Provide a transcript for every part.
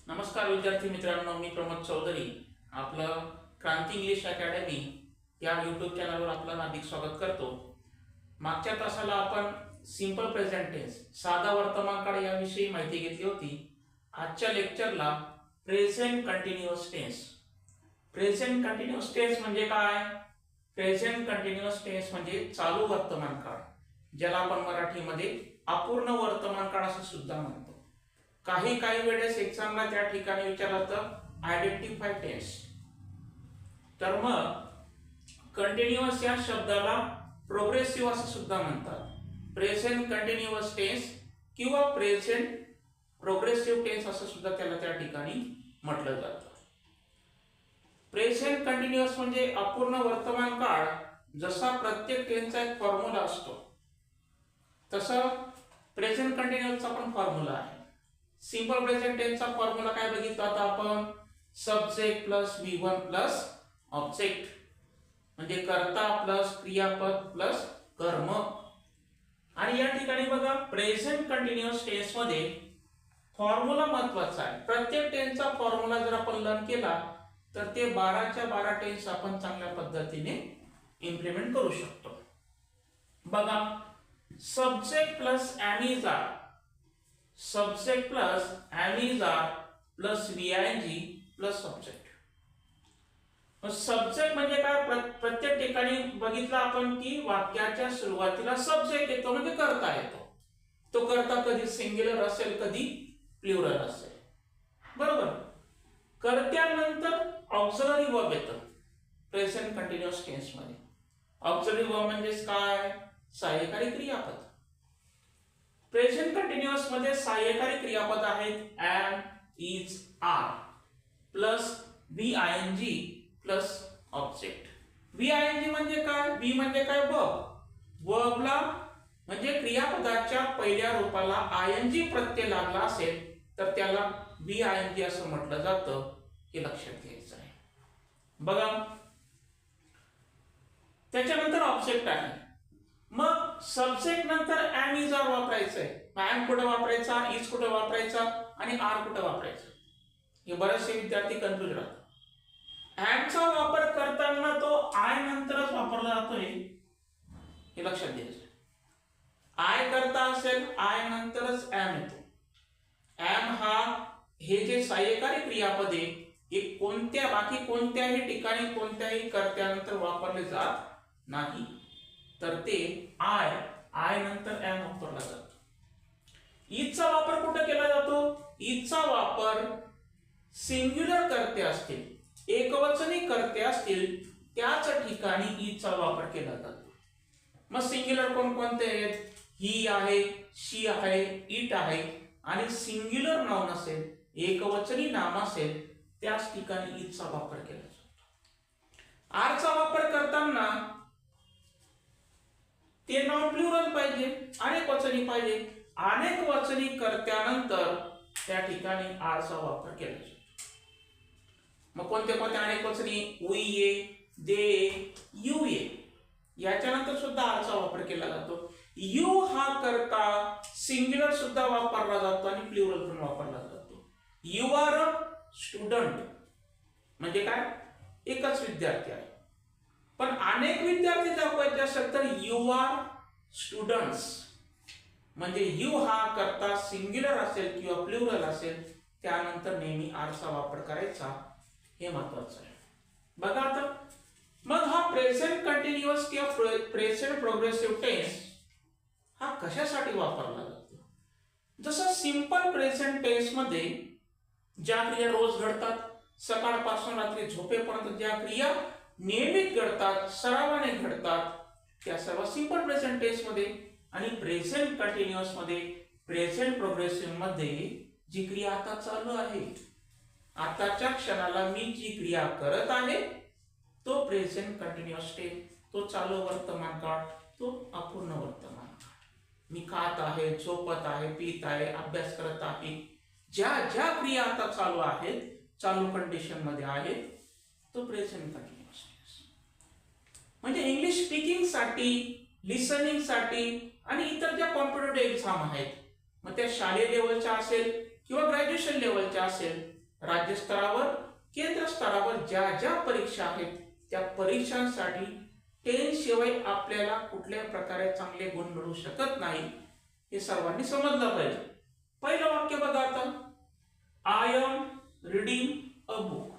नमस्कार विद्यार्थी मित्रांनो, मी प्रमोद चौधरी आपलं क्रांती इंग्लिश अकॅडमी या यूट्यूब चॅनलवर आपलं हार्दिक स्वागत करतो। मागच्या तासाला आपण सिंपल प्रेझेंट टेन्स साधा वर्तमान काळ याविषयी माहिती घेतली होती। आजच्या लेक्चरला प्रेझेंट कंटिन्युअस टेन्स म्हणजे काय? प्रेझेंट कंटिन्युअस टेन्स म्हणजे चालू वर्तमान काळ, ज्याला आपण मराठीमध्ये अपूर्ण वर्तमान काळ असं सुद्धा म्हणतो। काही वेळेस एक्झामला त्या ठिकाणी विचारलं तर आयडेंटिफाय टेन्स। तर मग कंटिन्युअस या शब्दाला प्रोग्रेसिव्ह असं सुद्धा म्हणतात। प्रेझेंट कंटिन्युअस टेन्स किंवा प्रेझेंट प्रोग्रेसिव्ह टेन्स असं सुद्धा त्याला त्या ठिकाणी म्हटलं जातं। प्रेझेंट कंटिन्युअस म्हणजे अपूर्ण वर्तमान काळ। जसा प्रत्येक टेन्सचा एक फॉर्म्युला असतो तसं प्रेझेंट कंटिन्युअसचा पण फॉर्म्युला आहे। सिंपल प्रेझेंट टेन्सचा फॉर्म्युला काय बघितला होता आपण? Subject plus V1 plus object, म्हणजे कर्ता प्लस क्रियापद प्लस कर्म। आणि या ठिकाणी बघा, प्रेझेंट कंटिन्युअस टेन्स मध्ये फॉर्म्युला महत्वाचा आहे। प्रत्येक टेन्सचा फॉर्म्युला जर आपण लर्न केला तर ते 12च्या 12 टेन्स आपण चांगल्या पद्धतीने इम्प्लिमेंट करू शकतो। बघा, subject plus subject plus plus VING plus object. Subject म्हणजे काय? प्रत्येक ठिकाणी बघितलं आपण की वाक्याच्या सुरुवातीला सब्जेक्ट येतो, म्हणजे कर्ता येतो। तो कर्ता कधी सिंग्युलर असेल, कधी प्लुरल असेल, बरोबर। कर्त्यानंतर ऑक्झिलरी वर्ब येतं प्रेझेंट कंटिन्युअस टेन्स मध्ये। ऑक्झिलरी वर्ब म्हणजे काय? सहाय्यकारी क्रियापद। प्रेझेंट कंटिन्युअस मध्ये सहाय्यकारी क्रियापद आहेत am, is, are plus VING plus object. VING म्हणजे काय? V म्हणजे काय? वर्बला म्हणजे क्रियापदाच्या पहिल्या रूपाला ING प्रत्यय लागला असेल तर त्याला VING असं म्हटलं जातं। हे लक्षात घ्यायचं आहे। बघा, त्याच्यानंतर ऑब्जेक्ट आहे। मग सब्जेक्ट नंतर am, is, are वापरायचंय। am कुठे वापरायचा, is कुठे वापरायचा आणि are कुठे वापरायचा, हे बरेचसे विद्यार्थी कन्फ्युज राहतात। am चा वापर करताना तो I नंतरच वापरला जातोय, हे लक्षात घ्यायचं। I करता असेल, I नंतरच am येतो। am हा हे जे सहाय्यकारी क्रियापद आहे, हे बाकी कोणत्याही ठिकाणी कोणत्याही कर्त्यानंतर वापरले जात नाही, तर ते I नंतर am वापरला जातो। is चा वापर कुठे केला जातो? is चा वापर सिंग्युलर कर्ते असतील, एकवचनी कर्ते असतील, त्याच ठिकाणी is चा वापर केला जातो। मग सिंग्युलर कोणकोणते आहेत? ही आहे, शी आहे, इट आहे। आणि सिंग्युलर नाउन असेल, एकवचनी नाम असेल, त्याच ठिकाणी is चा वापर केला जातो। are चा वापर करताना ते नाउन प्लुरल पाहिजे, अनेक वचनी पाहिजे। अनेक वचनी कर्त्यानंतर त्या ठिकाणी are चा वापर केला जातो। मग कोणते अनेक वचनी? we ये, they ये, you ये, याच्यानंतर सुद्धा are चा वापर केला जातो। you हा कर्ता सिंग्युलर सुद्धा वापरला जातो आणि प्लुरल पण वापरला जातो। you are a student म्हणजे काय? एकच विद्यार्थी आहे। पण अनेक विद्यार्थी दाखवायचे असेल तर you are students म्हणजे you हा कर्ता सिंग्युलर असेल किंवा प्लुरल असेल, त्यानंतर नेहमी are चा वापर करायचा, हे महत्त्वाचं आहे। बघा आता, मग हा प्रेझेंट कंटिन्युअस किंवा प्रेझेंट प्रोग्रेसिव्ह टेन्स हा कशासाठी वापरला जातो? जसं सिंपल प्रेझेंट टेन्स मध्ये ज्या क्रिया रोज घडतात, सकाळपासून रात्री झोपेपर्यंत ज्या क्रिया नियमित घडतात, सरावाने घडतात, त्या सर्व सिंपल प्रेझेंट टेन्स मध्ये। आणि प्रेझेंट कंटिन्युअस मध्ये, प्रेझेंट प्रोग्रेसिव्ह मध्ये जी क्रिया आता चालू आहे, आताच्या क्षणाला मी जी क्रिया करत आहे, तो प्रेझेंट कंटिन्युअस टेन्स, तो चालू वर्तमान काळ, तो अपूर्ण वर्तमान काळ। मी खात आहे, झोपत आहे, पीत आहे, अभ्यास करत आहे, ज्या ज्या क्रिया आता चालू आहेत, चालू कंडिशन मध्ये आहेत, तो प्रेझेंट कंटिन्युअस टेन्स। म्हणजे इंग्लिश स्पीकिंग साठी, लिसनिंग साठी आणि इतर ज्या कॉम्पिटिटिव्ह एक्झाम आहेत, मग त्या शालेय लेवलच्या असेल किंवा ग्रॅज्युएशन लेवलच्या असेल, राज्य स्तरावर केंद्र स्तरावर ज्या ज्या परीक्षा आहेत त्या परीक्षांसाठी 10 शिवाय आपल्याला कुठल्याही प्रकारे चांगले गुण मिळू शकत नाही, हे सर्वांनी समजलं पाहिजे. पहिलं वाक्य बघा आता, I am reading a book.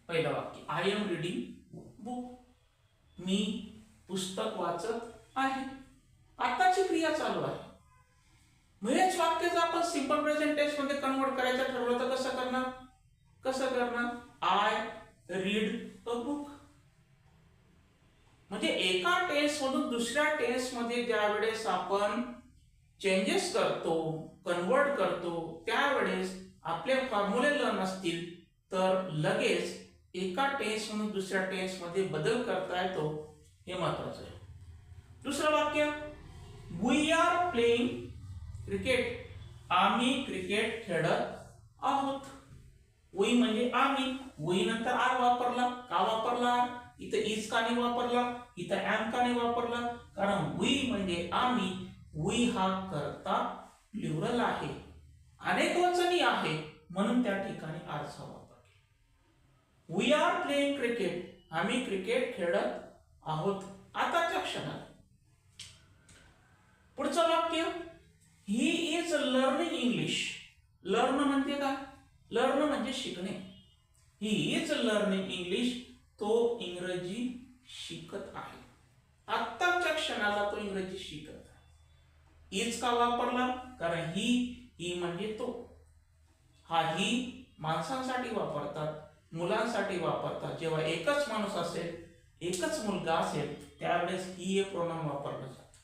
पहिलं वाक्य, आय एम रीडिंग बुक, मी पुस्तक वाचत आहे. आताची क्रिया चालू आहे. मग हेच वाक्य जर आपण सिंपल प्रेझेंट टेन्स मध्ये कन्वर्ट करायचं ठरवलं तर कसं करणार? I read a book. म्हणजे एका टेन्स मधून दुसऱ्या टेन्स मध्ये ज्या वेळेस आपण चेंजेस करतो, कन्वर्ट करतो, त्यावेळेस आपले फॉर्म्युले नसतील तर लगेच एका टेन्स मधून दुसऱ्या टेन्स मध्ये बदल करता येतो, हे महत्वाचं आहे. दुसरं वाक्य, वी आर प्लेइंग क्रिकेट. आम्ही क्रिकेट खेळत आहोत. वी म्हणजे आम्ही, वी नंतर आर वापरला. का वापरला? इथं इज का नाही वापरला, इथं एम का नाही वापरला? कारण वी म्हणजे आम्ही, वी हा करता प्लुरल आहे, अनेक वचनी आहे, म्हणून त्या ठिकाणी आरचा वापर केला. वी आर प्लेइंग क्रिकेट, आम्ही क्रिकेट खेळत आहोत आताच्या क्षणाला. पुढचं वाक्य, ही इज लर्निंग इंग्लिश. लर्न म्हणजे काय? लर्न म्हणजे शिकणे. ही इज लर्निंग इंग्लिश, तो इंग्रजी शिकत आहे. आत्ताच्या क्षणाला तो इंग्रजी शिकत आहे. इज का वापरला? कारण ही म्हणजे तो. हा ही माणसांसाठी वापरतात, मुलांसाठी वापरतात. जेव्हा एकच माणूस असेल, एकच मुलगा असेल, त्यावेळेस ही हे प्रोनाउन वापरलं जातं.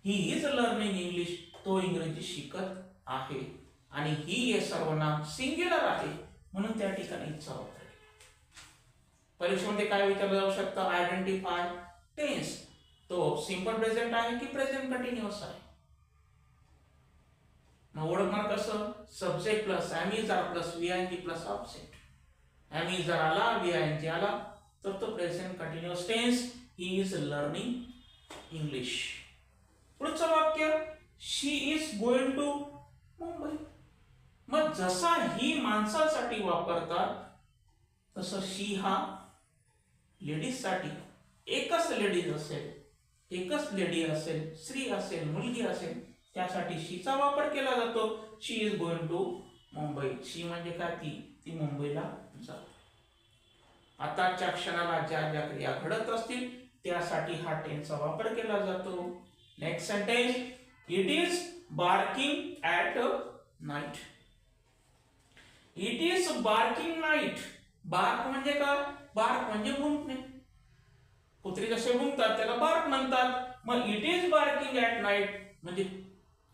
ही इज लर्निंग इंग्लिश, तो इंग्रजी शिकत आहे. आणि ही हे सर्वनाम सिंग्युलर आहे, म्हणून त्या ठिकाणी इजचा वापर केला. परीक्षेमध्ये काय विचारलं जाऊ शकतं? आयडेंटिफाय टेन्स, तो सिंपल प्रेझेंट आहे की प्रेझेंट कंटिन्युअस आहे. मग ओळखणार कसं? Subject plus am is are plus V I N G plus object. Am is are आला, व्हीआयएनजी आला, तर तो present continuous tense. He is learning English. पुढचं वाक्य, she is going to Mumbai. मग जसा ही माणसासाठी वापरतात तसं शी हा लेडीज साठी, एकच लेडीज असेल, एकच लेडी असेल, स्त्री असेल, मुलगी असेल, त्यासाठी शीचा वापर केला जातो. शी इज गोइंग टू मुंबई. शी म्हणजे काय? ती मुंबईला जाते. आताच्या क्षणाला ज्या ज्या क्रिया घडत असतील त्यासाठी हा टेन्सचा वापर केला जातो. Next sentence, it is barking at night. It is barking night. Bark म्हणजे काय? बार्क म्हणजे भुंकणे. कुत्री जसे भुंकतात त्याला बार्क म्हणतात. मग it is barking at night म्हणजे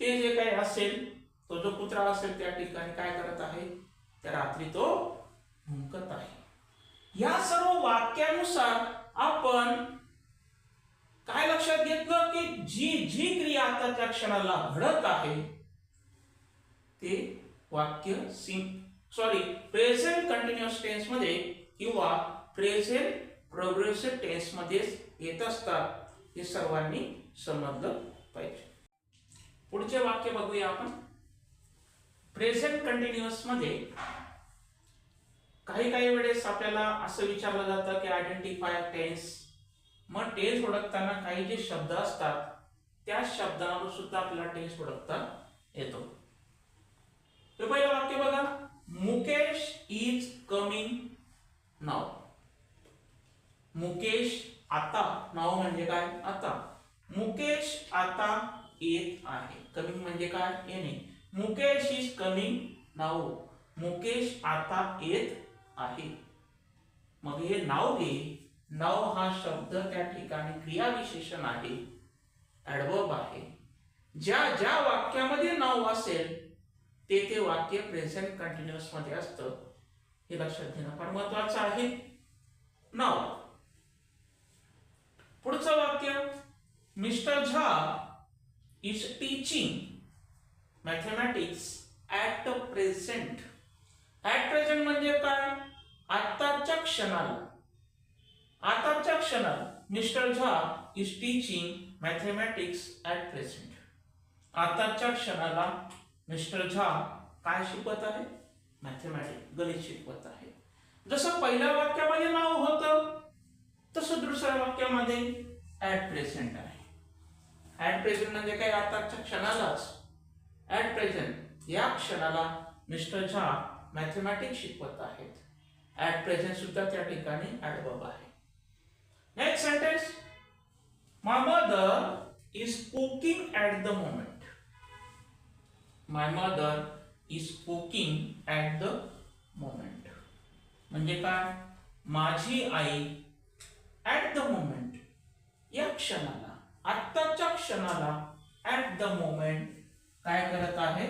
ते जे काही असेल, तो जो कुत्रा असेल त्या ठिकाणी काय करत आहे? त्या रात्री तो भुंकत आहे. या सर्व वाक्यानुसार आपण काय लक्षात घेतलं की जी क्रिया आताच्या क्षणाला घडत आहे ते वाक्य प्रेझेंट कंटिन्युअस टेन्स मध्ये किंवा प्रेझेंट प्रोग्रेसिव्ह टेन्स मध्ये येत असतात, हे सर्वांनी समजलं पाहिजे. पुढचे वाक्य बघूया आपण. प्रेझेंट कंटिन्युअस मध्ये काही वेळेस आपल्याला असं विचारलं जातं की आयडेंटिफाय टेन्स. मग टेन्स ओळखताना काही जे शब्द असतात त्या शब्दांवर सुद्धा आपल्याला टेन्स ओळखता येतो. तर पहिलं वाक्य बघा, Mukesh is coming now. Mukesh आता, नाउ म्हणजे काय? आता. मुकेश आता येत आहे. कमिंग म्हणजे काय? येणे. Mukesh is coming now. Mukesh आता येत आहे. मग हे नाउ घे. नाउ हा शब्द त्या ठिकाणी क्रियाविशेषण आहे, ऍडवर्ब आहे. ज्या ज्या वाक्यामध्ये नाउ असेल ते वाक्य प्रेझेंट कंटिन्युअस मध्ये असतं, हे लक्षात घेणं फार महत्वाचं आहे. नाउ. पुढचं वाक्य, मिस्टर झा is teaching mathematics at present. At present म्हणजे काय? आताच्या क्षणाला. आताच्या क्षणाला मिस्टर झा is teaching mathematics at present. आताच्या क्षणाला मिस्टर झा काय शिकवत आहे? मॅथमॅटिक्स, गणित शिकवत आहे. जसं पहिल्या वाक्यामध्ये नाव होतं तसं दुसऱ्या वाक्यामध्ये ऍट प्रेझेंट आहे. ऍट प्रेझेंट म्हणजे काय? आताच्या क्षणालाच, ऍट प्रेझेंट या क्षणाला मिस्टर झा मॅथमॅटिक्स शिकवत आहेत. ऍट प्रेझेंट सुद्धा त्या ठिकाणी ऍडवर्ब आहे. Next sentence, my mother is cooking at the moment. My mother is cooking at the moment म्हणजे काय? माझी आई ऍट द मोमेंट या क्षणाला, आत्ताच्या क्षणाला, ऍट द मोमेंट काय करत आहे?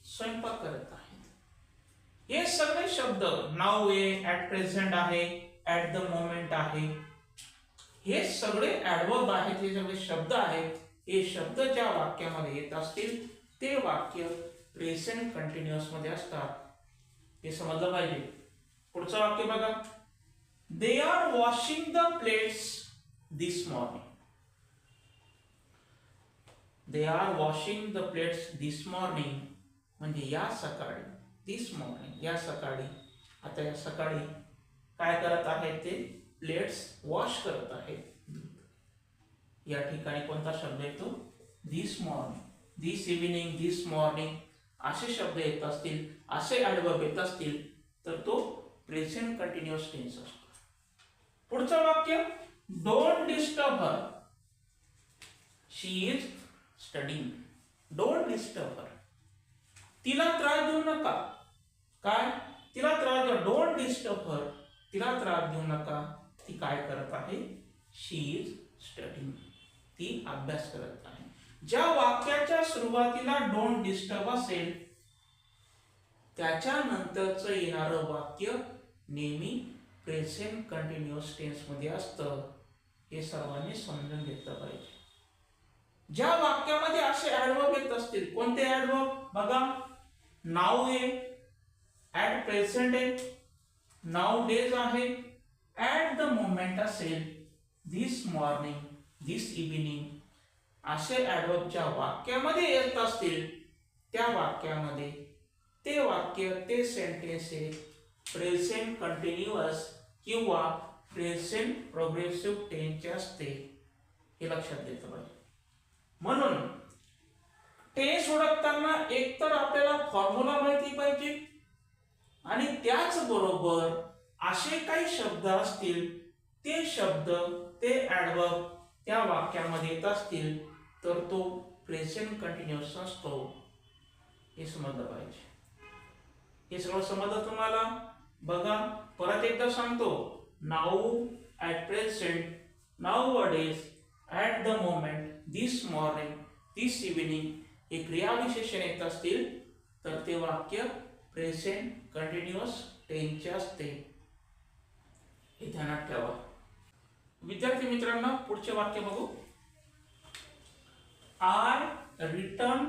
स्वयंपाक करत आहे. हे सगळे शब्द नाउ आहे, ऍट प्रेझेंट आहे, ऍट द मोमेंट आहे, हे सगळे ऍडवर्ब आहेत. हे सगळे शब्द आहेत. हे शब्द ज्या वाक्यामध्ये येत असतील ते वाक्य प्रेझेंट कंटिन्युअस मध्ये असतात. हे समजलं पाहिजे. पुढचं वाक्य बघा, they are washing the plates this morning. They are washing the plates this morning म्हणजे या सकाळी, दिस मॉर्निंग या सकाळी, आता या सकाळी काय करत आहेत? ते प्लेट्स वॉश करत आहेत. या ठिकाणी कोणता शब्द येतो? दिस मॉर्निंग, दिस इव्हिनिंग, दिस मॉर्निंग असे शब्द येत असतील, असे ऍडवर्ब येत असतील तर तो प्रेझेंट कंटिन्युअस टेन्स असतो. पुढचं वाक्य, don't disturb her, she is studying. Don't disturb her, तिला त्रास देऊ नका. काय? तिला त्रास देऊ. डोंट डिस्टर्ब हर, तिला त्रास देऊ नका. ती काय करत आहे? शी इज स्टडीइंग, ती अभ्यास करत आहे. ज्या वाक्याच्या सुरुवातीला डोंट डिस्टर्ब असेल त्याच्यानंतरच येणारं वाक्य नेहमी प्रेझेंट कंटिन्युअस टेन्स मध्ये असतं. हे सर्वांनी समजून घेतलं पाहिजे. ज्या वाक्यामध्ये असे ऍडवर्ब येत असतील, कोणते ऍडवर्ब? बघा, नाउ आहे, ऍट प्रेझेंट आहे, नाउ डेज आहे, ऍट द मोमेंट असेल, दिस मॉर्निंग, दिस इव्हिनिंग असे ऍडवर्ब ज्या वाक्यामध्ये येत असतील त्या वाक्यामध्ये ते वाक्य, ते सेंटेन्स हे प्रेझेंट कंटिन्युअस किंवा प्रेझेंट प्रोग्रेसिव्ह टेन्सचे असते. हे लक्षात घेतलं पाहिजे. म्हणून टेन्स ओळखताना एकतर आपल्याला फॉर्म्युला माहिती पाहिजे आणि त्याचबरोबर असे काही शब्द असतील, ते शब्द, ते ऍडवर्ब त्या वाक्यामध्ये येत असतील तर तो प्रेझेंट कंटिन्युअस असतो. हे समजलं पाहिजे. हे सगळं समजलं तुम्हाला? बघा परत एकदा सांगतो, now, at present, nowadays, at the moment, this morning, this evening हे क्रियाविशेषण येत असतील तर ते वाक्य प्रेझेंट कंटिन्युअस टेन्सचे असते. हे ध्यानात ठेवा. विद्यार्थी मित्रांनो, पुढचे वाक्य बघू. I return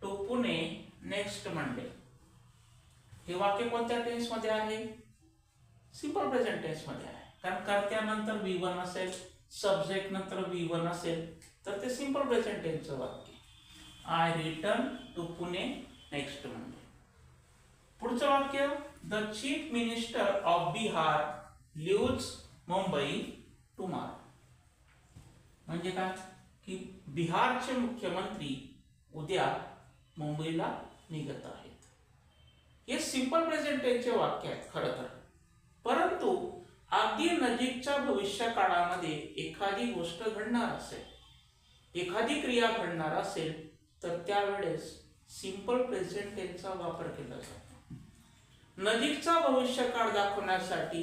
to Pune next Monday. हे वाक्य कोणत्या टेन्स मध्ये आहे? सिंपल प्रेझेंट टेन्स मध्ये आहे. कारण कर्त्यानंतर V1 असेल, सब्जेक्ट नंतर V1 असेल तर ते सिंपल प्रेझेंट टेन्सचं वाक्य. I return to Pune next Monday. पुढचं वाक्य, the chief minister of Bihar lives Mumbai tomorrow. म्हणजे काय? की बिहारचे मुख्यमंत्री उद्या मुंबईला निघत आहेत. हे सिंपल प्रेझेंट टेन्सचे वाक्य आहेत खरं तर. परंतु अगदी नजीकच्या भविष्य काळामध्ये एखादी गोष्ट घडणार असेल, एखादी क्रिया घडणार असेल तर त्यावेळेस सिंपल प्रेझेंट टेन्सचा वापर केला जातो. नजीकचा भविष्य काळ दाखवण्यासाठी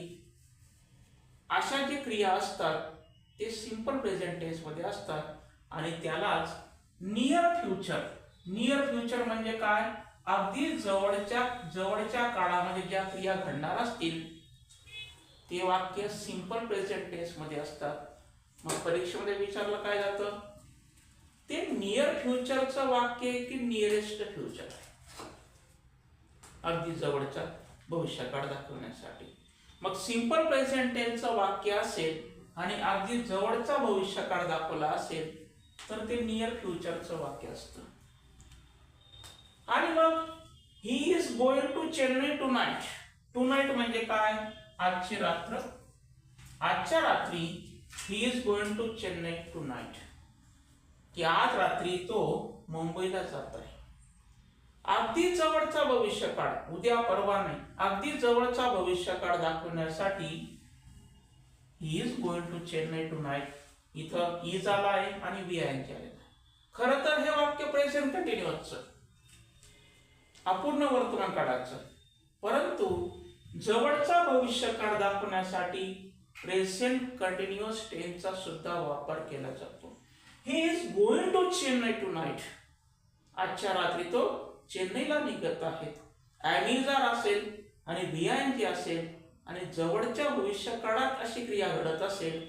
अशा जी क्रिया असतात ते सिंपल प्रेझेंट टेन्स मध्ये असतात आणि त्यालाच नियर फ्युचर. नियर फ्युचर म्हणजे काय? अगदी जवळच्या काळामध्ये ज्या क्रिया घडणार असतील ते वाक्य सिंपल प्रेझेंट टेन्स मध्ये असतात. मग परीक्षेमध्ये विचारलं काय जातं? ते नियर फ्युचरचं वाक्य आहे की नियरेस्ट फ्युचर आहे? अगदी जवळच्या भविष्यकाळ दाखवण्यासाठी. मग सिंपल प्रेझेंट टेन्सचं वाक्य असेल आणि अगदी जवळचा भविष्यकाळ दाखवला असेल तर ते नियर फ्युचरचं वाक्य असतं. आणि मग he is going to Chennai tonight. Tonight म्हणजे काय? आजची रात्र. आजच्या रात्री he is going to Chennai tonight, की आज रात्री तो मुंबईला जात आहे. अगदी जवळचा भविष्यकाळ, उद्या परवा नाही, अगदी जवळचा भविष्यकाळ दाखवण्यासाठी he is going to Chennai tonight इथं इज आला आहे आणि वी आय एन जी आलेला आहे. खरं तर हे वाक्य प्रेझेंट कंटिन्युअसचं, अपूर्ण वर्तमान काळाचं, परंतु जवळचा भविष्यकाळ दाखवण्यासाठी प्रेझेंट कंटिन्युअस टेन्सचा सुद्धा वापर केला जातो. He is going to Chennai tonight, आजच्या रात्री तो चेन्नईला निघत आहेत. ॲमिजार असेल आणि वी आय एन जी असेल आणि जवळच्या भविष्यकाळात अशी क्रिया घडत असेल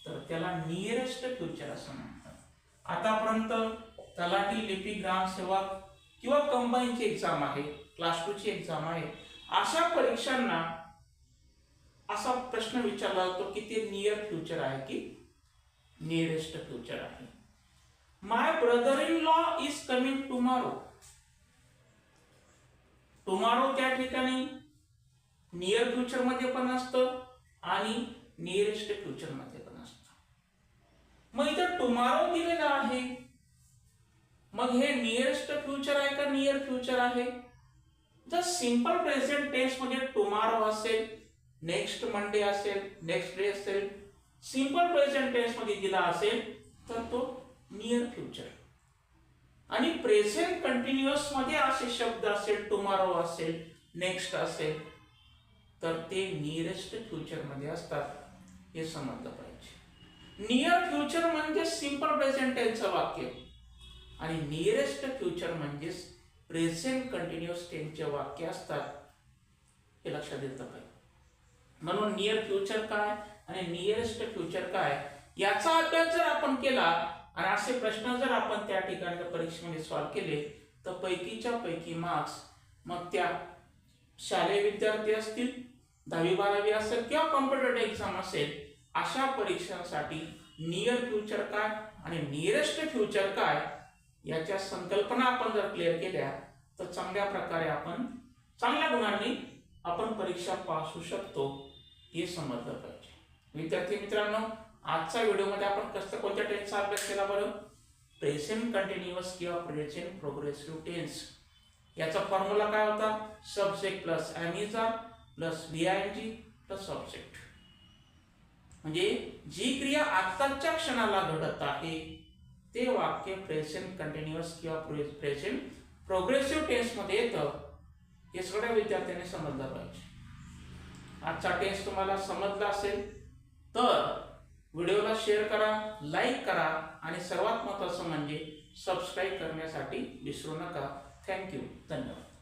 तर त्याला नियरेस्ट फ्युचर असं म्हणतात. आतापर्यंत तलाठी, लिपिक, ग्रामसेवक किंवा कंबाईनची एक्झाम आहे, क्लास 2 ची एक्झाम आहे, अशा परीक्षांना असा प्रश्न विचारला जातो की ते नियर फ्युचर आहे की नियरेस्ट फ्युचर आहे. My brother in law is coming tomorrow. Tomorrow त्या ठिकाणी नियर फ्युचर मध्ये पण असतं आणि नियरेस्ट फ्युचर मध्ये पण असतं. मग इथं टुमॉरो दिलेला आहे, मग हे नियरेस्ट फ्युचर आहे का नियर फ्युचर आहे? जर सिंपल प्रेझेंट टेन्स मध्ये टुमॉरो असेल, नेक्स्ट मंडे असेल, नेक्स्ट डे असेल, सिंपल प्रेझेंट टेन्स मध्ये दिला असेल तर तो नियर फ्युचर. आणि प्रेझेंट कंटिन्युअस मध्ये असे शब्द असेल, टुमॉरो असेल, नेक्स्ट असेल, तर ते नियरेस्ट फ्युचर मध्ये असतात, हे समजलं पाहिजे. नियर फ्युचर म्हणजे सिंपल प्रेझेंट टेन्सचं वाक्य आणि नियरेस्ट फ्युचर म्हणजे प्रेझेंट कंटिन्युअस टेन्सचे वाक्य असतात, हे लक्षात घेतलं पाहिजे. म्हणून नियर फ्युचर काय आणि नियरेस्ट फ्युचर काय याचा अभ्यास जर आपण केला आणि असे प्रश्न जर आपण त्या ठिकाणी परीक्षेमध्ये सॉल्व्ह केले तर पैकीच्या पैकी मार्क्स मग त्या शालेय विद्यार्थी असतील, 10वी-12वी असेल किंवा कॉम्पिटेटिव्ह एक्झाम असेल, अशा परीक्षांसाठी नियर फ्युचर काय आणि नियरेस्ट फ्युचर काय याच्या संकल्पना आपण जर क्लिअर केल्या तर चांगल्या प्रकारे आपण चांगल्या गुणांनी आपण परीक्षा पास होऊ शकतो, हे समजलं पाहिजे. विद्यार्थी मित्रांनो, आजच्या व्हिडिओमध्ये आपण कसं कोणत्या टेन्सचा अभ्यास केला बरं? प्रेझेंट कंटिन्युअस किंवा प्रेझेंट प्रोग्रेसिव्ह टेन्स. याचा फॉर्म्युला काय होता? Subject plus am is are plus V I N G plus object. म्हणजे जी क्रिया आत्ताच्या क्षणाला घडत आहे ते वाक्य प्रेझेंट कंटिन्युअस किंवा प्रेझेंट प्रोग्रेसिव्ह टेन्स मध्ये येतं, हे सगळ्या विद्यार्थ्यांनी समजलं पाहिजे. आजचा टेन्स तुम्हाला समजला असेल तर व्हिडिओला शेअर करा, लाईक करा आणि सर्वात महत्त्वाचं म्हणजे सबस्क्राईब करण्यासाठी विसरू नका. थँक्यू. धन्यवाद.